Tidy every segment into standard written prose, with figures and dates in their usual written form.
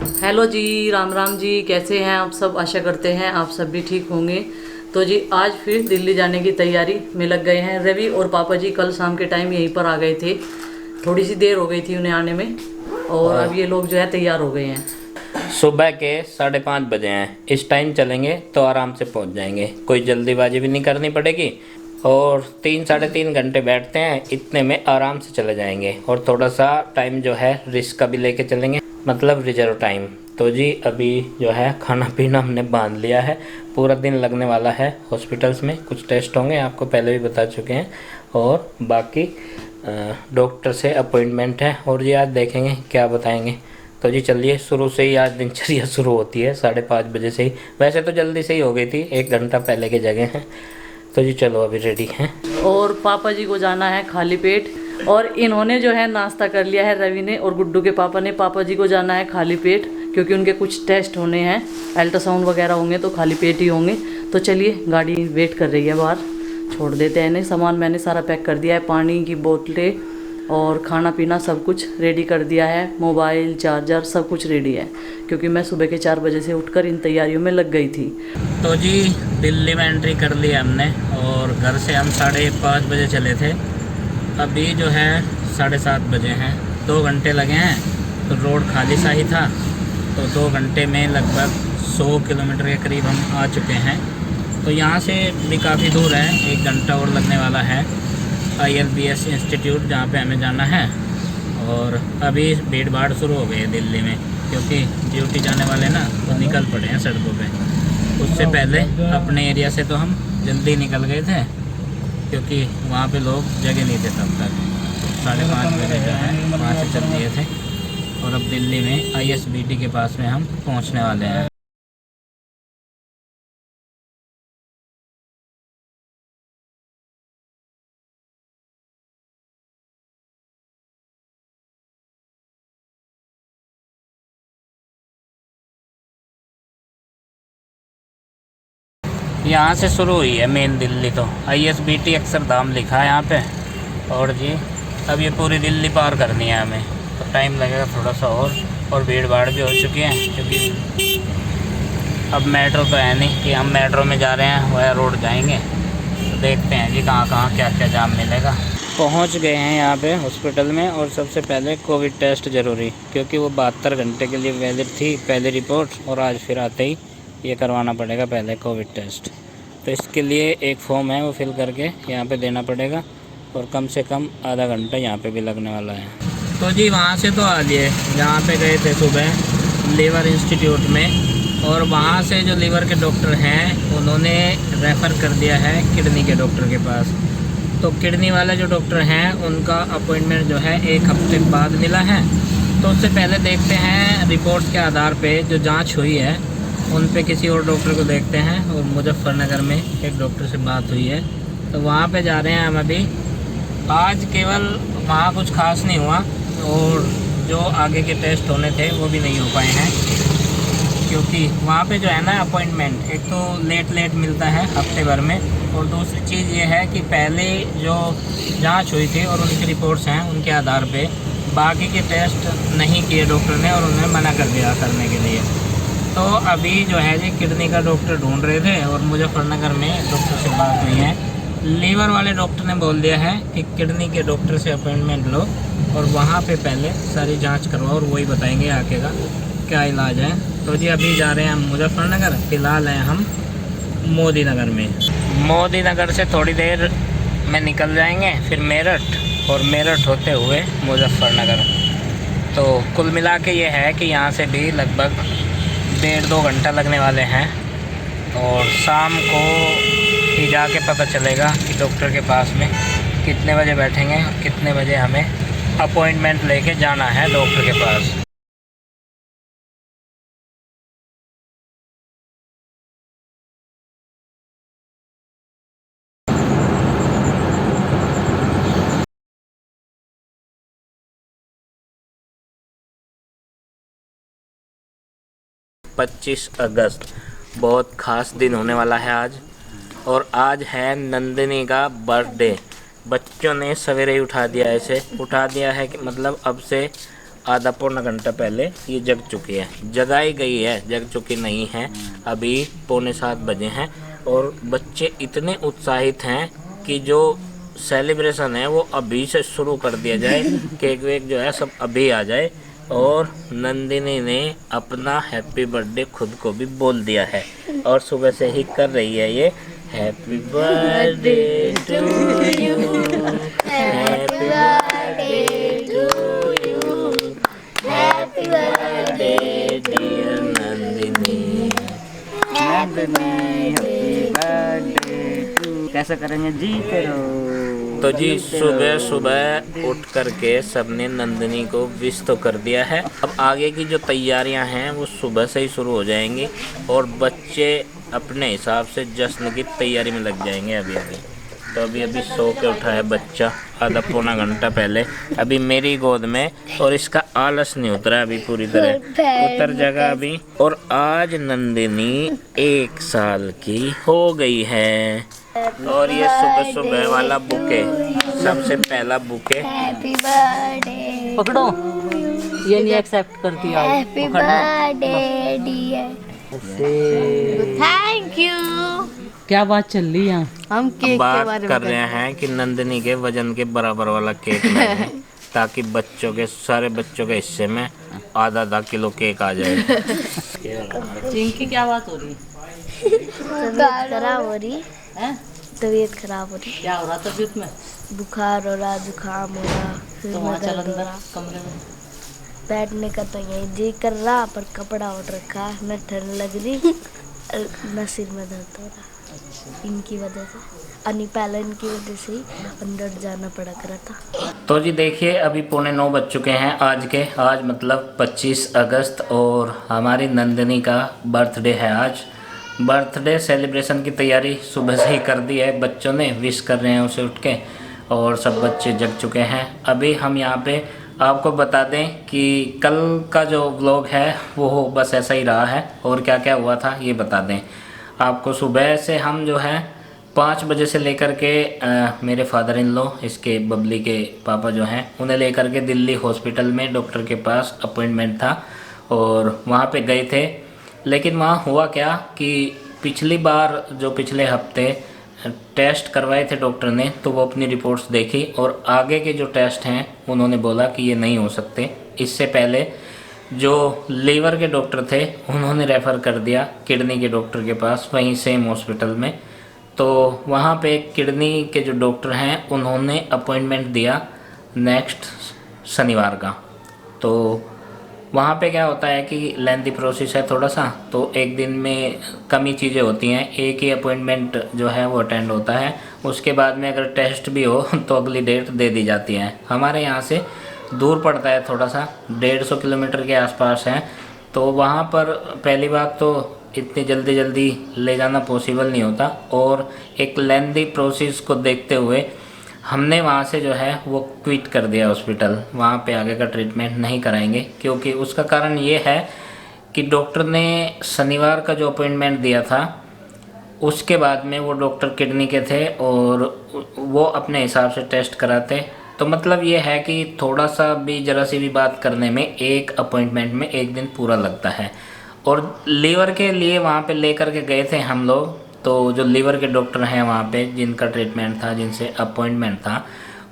Hello जी, राम राम जी। कैसे हैं आप सब? आशा करते हैं आप सब भी ठीक होंगे। तो जी आज फिर दिल्ली जाने की तैयारी में लग गए हैं। रवि और पापा जी कल शाम के टाइम यहीं पर आ गए थे। थोड़ी सी देर हो गई थी उन्हें आने में, और अब और ये लोग जो है तैयार हो गए हैं। सुबह के 5:30 बजे हैं। इस टाइम चलेंगे तो आराम से पहुंच जाएंगे, कोई जल्दीबाजी भी नहीं करनी पड़ेगी। और 3 साढ़े 3 घंटे बैठते हैं, इतने में आराम से चले जाएंगे। और थोड़ा सा टाइम जो है रिस्क का भी लेके चलेंगे, मतलब रिजर्व टाइम। तो जी अभी जो है खाना पीना हमने बांध लिया है। पूरा दिन लगने वाला है हॉस्पिटल्स में, कुछ टेस्ट होंगे, आपको पहले भी बता चुके हैं। और बाकी डॉक्टर से अपॉइंटमेंट है, और जी आज देखेंगे क्या बताएंगे। तो जी चलिए, शुरू से ही आज दिनचर्या शुरू होती है 5:30 बजे से ही। वैसे तो जल्दी से ही हो गई थी, 1 घंटा पहले की जगह है। तो जी चलो अभी रेडी हैं। और पापा जी को जाना है खाली पेट, और इन्होंने जो है नाश्ता कर लिया है, रवि ने और गुड्डू के पापा ने। पापा जी को जाना है खाली पेट, क्योंकि उनके कुछ टेस्ट होने हैं, अल्ट्रासाउंड वगैरह होंगे, तो खाली पेट ही होंगे। तो चलिए, गाड़ी वेट कर रही है बाहर, छोड़ देते हैं इन्हें। सामान मैंने सारा पैक कर दिया है, पानी की बोतलें और खाना पीना सब कुछ रेडी कर दिया है। मोबाइल, चार्जर सब कुछ रेडी है, क्योंकि मैं सुबह के 4 बजे से उठकर इन तैयारियों में लग गई थी। तो जी दिल्ली में एंट्री कर ली हमने, और घर से हम 5:30 बजे चले थे। अभी जो है 7:30 बजे हैं। 2 घंटे लगे हैं, तो रोड खाली सा ही था। तो 2 घंटे में लगभग 100 किलोमीटर के करीब हम आ चुके हैं। तो यहाँ से भी काफ़ी दूर है, 1 घंटा और लगने वाला है। ILBS इंस्टीट्यूट जहाँ पे हमें जाना है। और अभी भीड़ भाड़ शुरू हो गई है दिल्ली में, क्योंकि ड्यूटी जाने वाले ना वो निकल पड़े हैं सड़कों पे। उससे पहले अपने एरिया से तो हम जल्दी निकल गए थे, क्योंकि वहाँ पे लोग जगह नहीं थे तब तक। 5:30 बजे जो है वहाँ से चल दिए थे, और अब दिल्ली में ISBT के पास में हम पहुँचने वाले हैं। यहाँ से शुरू हुई है मेन दिल्ली। तो ISBT अक्षरधाम लिखा है यहाँ पे। और जी अब ये पूरी दिल्ली पार करनी है हमें, तो टाइम लगेगा थोड़ा सा और भीड़ भाड़ भी हो चुकी है, क्योंकि अब मेट्रो तो है नहीं कि हम मेट्रो में जा रहे हैं, वह रोड जाएंगे। तो देखते हैं जी कहाँ कहाँ क्या क्या जाम मिलेगा। पहुँच गए हैं यहाँ पे हॉस्पिटल में, और सबसे पहले कोविड टेस्ट ज़रूरी, क्योंकि वो 72 घंटे के लिए वैलिड थी पहले रिपोर्ट, और आज फिर आते ही ये करवाना पड़ेगा पहले कोविड टेस्ट। तो इसके लिए एक फॉर्म है, वो फिल करके यहाँ पे देना पड़ेगा, और कम से कम आधा घंटा यहाँ पे भी लगने वाला है। तो जी वहाँ से तो आ लिए, जहाँ पे गए थे सुबह लीवर इंस्टीट्यूट में, और वहाँ से जो लीवर के डॉक्टर हैं उन्होंने रेफ़र कर दिया है किडनी के डॉक्टर के पास। तो किडनी वाले जो डॉक्टर हैं उनका अपॉइंटमेंट जो है 1 हफ्ते बाद मिला है। तो उससे पहले देखते हैं रिपोर्ट के आधार पे जो जांच हुई है उन पे किसी और डॉक्टर को देखते हैं। और मुजफ्फरनगर में एक डॉक्टर से बात हुई है, तो वहाँ पे जा रहे हैं हम अभी। आज केवल वहाँ कुछ खास नहीं हुआ, और जो आगे के टेस्ट होने थे वो भी नहीं हो पाए हैं, क्योंकि वहाँ पे जो है ना अपॉइंटमेंट एक तो लेट मिलता है हफ्ते भर में, और दूसरी चीज़ ये है कि पहले जो जांच हुई थी और उनकी रिपोर्ट्स हैं उनके आधार पे बाकी के टेस्ट नहीं किए डॉक्टर ने, और उन्हें मना कर दिया करने के लिए। तो अभी जो है जी किडनी का डॉक्टर ढूंढ रहे थे, और मुजफ्फरनगर में डॉक्टर से बात हुई है। लीवर वाले डॉक्टर ने बोल दिया है कि किडनी के डॉक्टर से अपॉइंटमेंट लो, और वहाँ पे पहले सारी जांच करवाओ, और वही बताएंगे आगे का क्या इलाज है। तो जी अभी जा रहे हैं हम मुजफ्फरनगर, फ़िलहाल हैं हम मोदी नगर में। मोदी नगर से थोड़ी देर में निकल जाएंगे, फिर मेरठ, और मेरठ होते हुए मुजफ्फरनगर। तो कुल मिला के ये है कि यहाँ से भी लगभग 1.5-2 घंटा लगने वाले हैं। और शाम को ही जाके पता चलेगा कि डॉक्टर के पास में कितने बजे बैठेंगे और कितने बजे हमें अपॉइंटमेंट लेके जाना है डॉक्टर के पास। पच्चीस अगस्त बहुत ख़ास दिन होने वाला है आज। और आज है नंदिनी का बर्थडे। बच्चों ने सवेरे ही उठा दिया, ऐसे उठा दिया है कि मतलब अब से आधा पौना घंटा पहले ये जग चुकी है, जगाई गई है, जग चुकी नहीं है। अभी 6:45 बजे हैं और बच्चे इतने उत्साहित हैं कि जो सेलिब्रेशन है वो अभी से शुरू कर दिया जाए। केक वेक जो है सब अभी आ जाए। और नंदिनी ने अपना हैप्पी बर्थडे खुद को भी बोल दिया है और सुबह से ही कर रही है ये happy birthday to you, happy birthday to you, happy birthday dear Nandini, happy birthday to. कैसा करेंगे जी करो। तो जी सुबह सुबह उठ करके सबने नंदिनी को विश तो कर दिया है। अब आगे की जो तैयारियां हैं वो सुबह से ही शुरू हो जाएंगी और बच्चे अपने हिसाब से जश्न की तैयारी में लग जाएंगे अभी। तो अभी सो के उठा है बच्चा आधा पौना घंटा पहले, अभी मेरी गोद में, और इसका आलस नहीं उतरा अभी पूरी तरह, उतर जाएगा अभी। और आज नंदिनी 1 साल की हो गई है। और ये सुबह सुबह वाला बुके, सबसे पहला बुके। हैप्पी बर्थडे पकड़ो, ये नहीं एक्सेप्ट करती आप। Happy birthday dear, thank you. क्या बात चल रही है? हम केक के बात बारे में कर रहे हैं कि नंदिनी के वजन के बराबर वाला केक लाएं ताकि बच्चों के सारे बच्चों के हिस्से में आधा किलो केक आ जाए। चिंकी क्या बात हो रही तबीयत खराब हो रही है? तबीयत खराब हो रही, क्या हो रहा तबीयत में? बुखार हो रहा, जुकाम हो रहा, सिर तो में वहाँ चल दर्द हो अंदर रहा। कमरे में। बैठने का तो यही जी कर रहा, पर कपड़ा उठ रखा, न ठंड लग रही न सिर में दर्द हो रहा। इनकी वजह से, पहले इनकी वजह से ही अंदर जाना पड़ा करा था। तो जी देखिए अभी 8:45 बज चुके हैं आज मतलब 25 अगस्त और हमारी नंदिनी का बर्थडे है आज। बर्थडे सेलिब्रेशन की तैयारी सुबह से ही कर दी है, बच्चों ने विश कर रहे हैं उसे उठ के और सब बच्चे जग चुके हैं। अभी हम यहाँ पे आपको बता दें कि कल का जो व्लॉग है वो बस ऐसा ही रहा है और क्या क्या हुआ था ये बता दें आपको। सुबह से हम जो है 5 बजे से लेकर के मेरे फादर इन लॉ, इसके बबली के पापा जो हैं, उन्हें लेकर के दिल्ली हॉस्पिटल में डॉक्टर के पास अपॉइंटमेंट था और वहाँ पे गए थे। लेकिन वहाँ हुआ क्या कि पिछली बार जो पिछले हफ्ते टेस्ट करवाए थे डॉक्टर ने, तो वो अपनी रिपोर्ट्स देखी और आगे के जो टेस्ट हैं उन्होंने बोला कि ये नहीं हो सकते। इससे पहले जो लीवर के डॉक्टर थे उन्होंने रेफ़र कर दिया किडनी के डॉक्टर के पास, वहीं सेम हॉस्पिटल में। तो वहाँ पे किडनी के जो डॉक्टर हैं उन्होंने अपॉइंटमेंट दिया नेक्स्ट शनिवार का। तो वहाँ पे क्या होता है कि लेंथी प्रोसेस है थोड़ा सा, तो एक दिन में कम ही चीज़ें होती हैं, एक ही अपॉइंटमेंट जो है वो अटेंड होता है। उसके बाद में अगर टेस्ट भी हो तो अगली डेट दे दी जाती है। हमारे यहाँ से दूर पड़ता है थोड़ा सा, 150 किलोमीटर के आसपास है। तो वहाँ पर पहली बात तो इतनी जल्दी ले जाना पॉसिबल नहीं होता और एक लेंथी प्रोसेस को देखते हुए हमने वहाँ से जो है वो क्विट कर दिया हॉस्पिटल। वहाँ पे आगे का ट्रीटमेंट नहीं कराएंगे, क्योंकि उसका कारण ये है कि डॉक्टर ने शनिवार का जो अपॉइंटमेंट दिया था उसके बाद में वो डॉक्टर किडनी के थे और वो अपने हिसाब से टेस्ट कराते। तो मतलब ये है कि थोड़ा सा भी ज़रा सी भी बात करने में एक अपॉइंटमेंट में एक दिन पूरा लगता है। और लीवर के लिए वहाँ पे लेकर के गए थे हम लोग, तो जो लीवर के डॉक्टर हैं वहाँ पे जिनका ट्रीटमेंट था, जिनसे अपॉइंटमेंट था,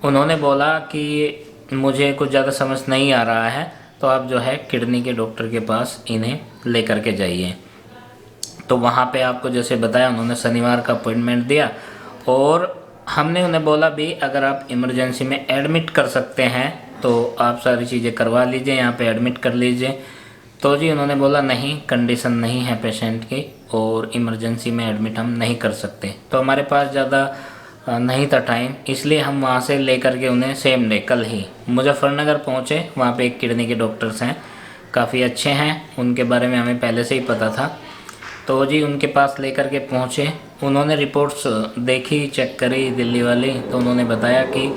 उन्होंने बोला कि मुझे कुछ ज़्यादा समझ नहीं आ रहा है, तो आप जो है किडनी के डॉक्टर के पास इन्हें लेकर के जाइए। तो वहाँ पे आपको जैसे बताया उन्होंने शनिवार का अपॉइंटमेंट दिया और हमने उन्हें बोला भी अगर आप इमरजेंसी में एडमिट कर सकते हैं तो आप सारी चीज़ें करवा लीजिए, यहाँ पे एडमिट कर लीजिए। तो जी उन्होंने बोला नहीं, कंडीशन नहीं है पेशेंट की और इमरजेंसी में एडमिट हम नहीं कर सकते। तो हमारे पास ज़्यादा नहीं था टाइम, इसलिए हम वहाँ से लेकर के उन्हें सेम डे कल ही मुजफ्फरनगर पहुँचे। वहाँ पे एक किडनी के डॉक्टर्स हैं, काफ़ी अच्छे हैं, उनके बारे में हमें पहले से ही पता था। तो जी उनके पास लेकर के पहुँचे, उन्होंने रिपोर्ट्स देखी, चेक करी दिल्ली वाली, तो उन्होंने बताया कि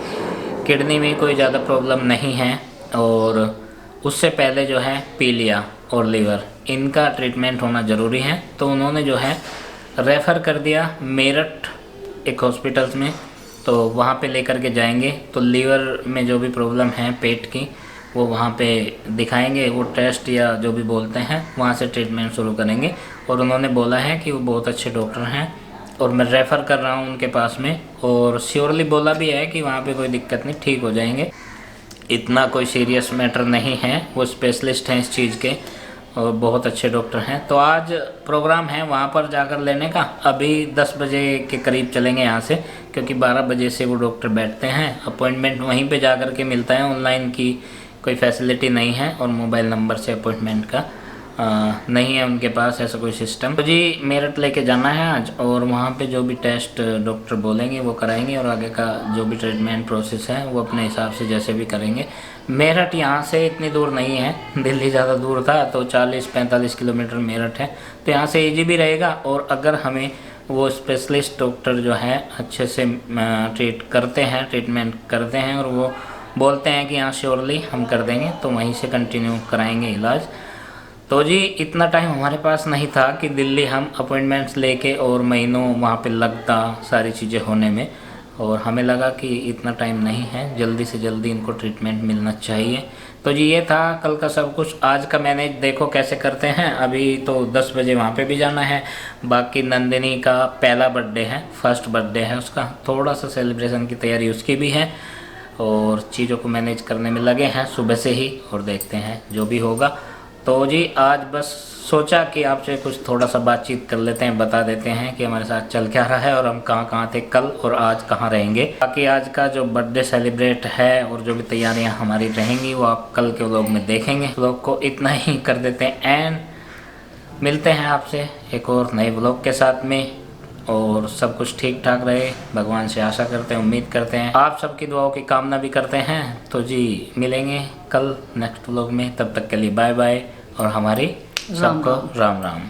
किडनी में कोई ज़्यादा प्रॉब्लम नहीं है और उससे पहले जो है पीलिया और लीवर, इनका ट्रीटमेंट होना ज़रूरी है। तो उन्होंने जो है रेफ़र कर दिया मेरठ एक हॉस्पिटल्स में, तो वहाँ पे लेकर के जाएंगे। तो लीवर में जो भी प्रॉब्लम है पेट की, वो वहाँ पे दिखाएंगे, वो टेस्ट या जो भी बोलते हैं वहाँ से ट्रीटमेंट शुरू करेंगे। और उन्होंने बोला है कि वो बहुत अच्छे डॉक्टर हैं और मैं रेफ़र कर रहा हूँ उनके पास में, और श्योरली बोला भी है कि वहाँ पे कोई दिक्कत नहीं, ठीक हो जाएंगे, इतना कोई सीरियस मैटर नहीं है। वो स्पेशलिस्ट हैं इस चीज़ के और बहुत अच्छे डॉक्टर हैं। तो आज प्रोग्राम है वहाँ पर जाकर लेने का। अभी 10 बजे के करीब चलेंगे यहाँ से, क्योंकि 12 बजे से वो डॉक्टर बैठते हैं। अपॉइंटमेंट वहीं पे जाकर के मिलता है, ऑनलाइन की कोई फैसिलिटी नहीं है और मोबाइल नंबर से अपॉइंटमेंट का नहीं है उनके पास ऐसा कोई सिस्टम। तो जी मेरठ लेके जाना है आज, और वहाँ पे जो भी टेस्ट डॉक्टर बोलेंगे वो कराएंगे, और आगे का जो भी ट्रीटमेंट प्रोसेस है वो अपने हिसाब से जैसे भी करेंगे। मेरठ यहाँ से इतनी दूर नहीं है, दिल्ली ज़्यादा दूर था, तो 40-45 किलोमीटर मेरठ है, तो यहाँ से ईजी भी रहेगा। और अगर हमें वो स्पेशलिस्ट डॉक्टर जो है अच्छे से ट्रीटमेंट करते हैं और वो बोलते हैं कि हाँ श्योरली हम कर देंगे, तो वहीं से कंटिन्यू कराएंगे इलाज। तो जी इतना टाइम हमारे पास नहीं था कि दिल्ली हम अपॉइंटमेंट्स लेके और महीनों वहाँ पे लगता सारी चीज़ें होने में, और हमें लगा कि इतना टाइम नहीं है, जल्दी से जल्दी इनको ट्रीटमेंट मिलना चाहिए। तो जी ये था कल का सब कुछ। आज का मैनेज देखो कैसे करते हैं। अभी तो 10 बजे वहाँ पे भी जाना है। बाकी नंदिनी का पहला बर्थडे है, फर्स्ट बर्थडे है उसका, थोड़ा सा सेलिब्रेशन की तैयारी उसकी भी है, और चीज़ों को मैनेज करने में लगे हैं सुबह से ही, और देखते हैं जो भी होगा। तो जी आज बस सोचा कि आपसे कुछ थोड़ा सा बातचीत कर लेते हैं, बता देते हैं कि हमारे साथ चल क्या रहा है और हम कहाँ थे कल और आज कहाँ रहेंगे। बाकी आज का जो बर्थडे सेलिब्रेट है और जो भी तैयारियां हमारी रहेंगी वो आप कल के व्लॉग में देखेंगे। व्लॉग को इतना ही कर देते हैं एंड मिलते हैं आपसे एक और नए व्लॉग के साथ में, और सब कुछ ठीक ठाक रहे भगवान से आशा करते हैं, उम्मीद करते हैं, आप सबकी दुआओं की कामना भी करते हैं। तो जी मिलेंगे कल नेक्स्ट व्लॉग में, तब तक के लिए बाय बाय और हमारी सबको राम राम।